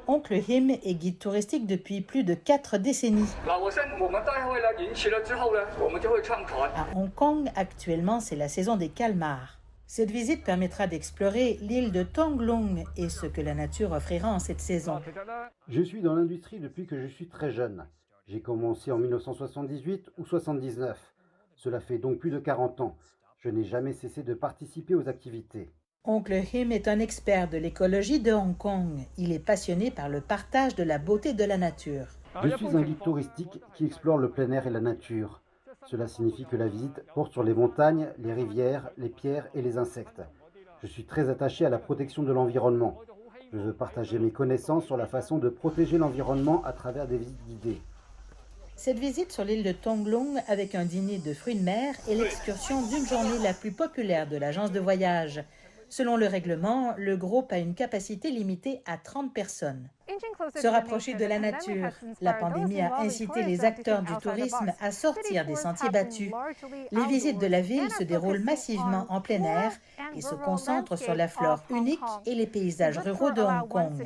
Oncle Him est guide touristique depuis plus de 4 décennies. À Hong Kong, actuellement, c'est la saison des calmars. Cette visite permettra d'explorer l'île de Tonglung et ce que la nature offrira en cette saison. Je suis dans l'industrie depuis que je suis très jeune. J'ai commencé en 1978 ou 79. Cela fait donc plus de 40 ans. Je n'ai jamais cessé de participer aux activités. Oncle Him est un expert de l'écologie de Hong Kong. Il est passionné par le partage de la beauté de la nature. Je suis un guide touristique qui explore le plein air et la nature. Cela signifie que la visite porte sur les montagnes, les rivières, les pierres et les insectes. Je suis très attaché à la protection de l'environnement. Je veux partager mes connaissances sur la façon de protéger l'environnement à travers des visites guidées. Cette visite sur l'île de Tonglung avec un dîner de fruits de mer est l'excursion d'une journée la plus populaire de l'agence de voyage. Selon le règlement, le groupe a une capacité limitée à 30 personnes. Se rapprocher de la nature, la pandémie a incité les acteurs du tourisme à sortir des sentiers battus. Les visites de la ville se déroulent massivement en plein air et se concentrent sur la flore unique et les paysages ruraux de Hong Kong.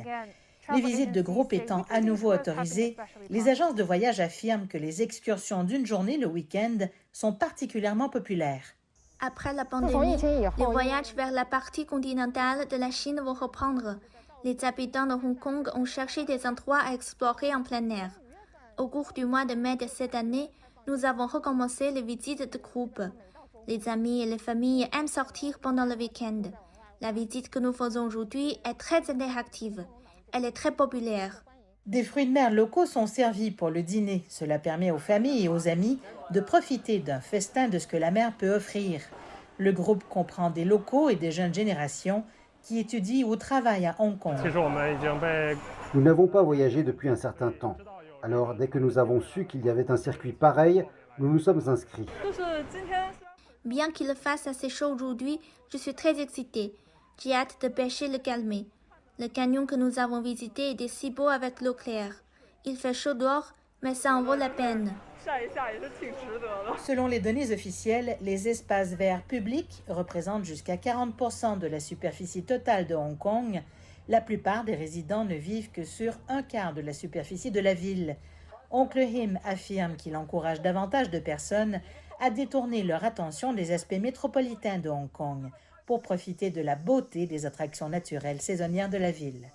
Les visites de groupe étant à nouveau autorisées, les agences de voyage affirment que les excursions d'une journée le week-end sont particulièrement populaires. Après la pandémie, les voyages vers la partie continentale de la Chine vont reprendre. Les habitants de Hong Kong ont cherché des endroits à explorer en plein air. Au cours du mois de mai de cette année, nous avons recommencé les visites de groupe. Les amis et les familles aiment sortir pendant le week-end. La visite que nous faisons aujourd'hui est très interactive. Elle est très populaire. Des fruits de mer locaux sont servis pour le dîner. Cela permet aux familles et aux amis de profiter d'un festin de ce que la mer peut offrir. Le groupe comprend des locaux et des jeunes générations qui étudient ou travaillent à Hong Kong. Nous n'avons pas voyagé depuis un certain temps. Alors, dès que nous avons su qu'il y avait un circuit pareil, nous nous sommes inscrits. Bien qu'il fasse assez chaud aujourd'hui, je suis très excitée. J'ai hâte de pêcher le calmé. Le canyon que nous avons visité était si beau avec l'eau claire. Il fait chaud dehors, mais ça en vaut la peine. Selon les données officielles, les espaces verts publics représentent jusqu'à 40% de la superficie totale de Hong Kong. La plupart des résidents ne vivent que sur un quart de la superficie de la ville. Oncle Him affirme qu'il encourage davantage de personnes à détourner leur attention des aspects métropolitains de Hong Kong pour profiter de la beauté des attractions naturelles saisonnières de la ville.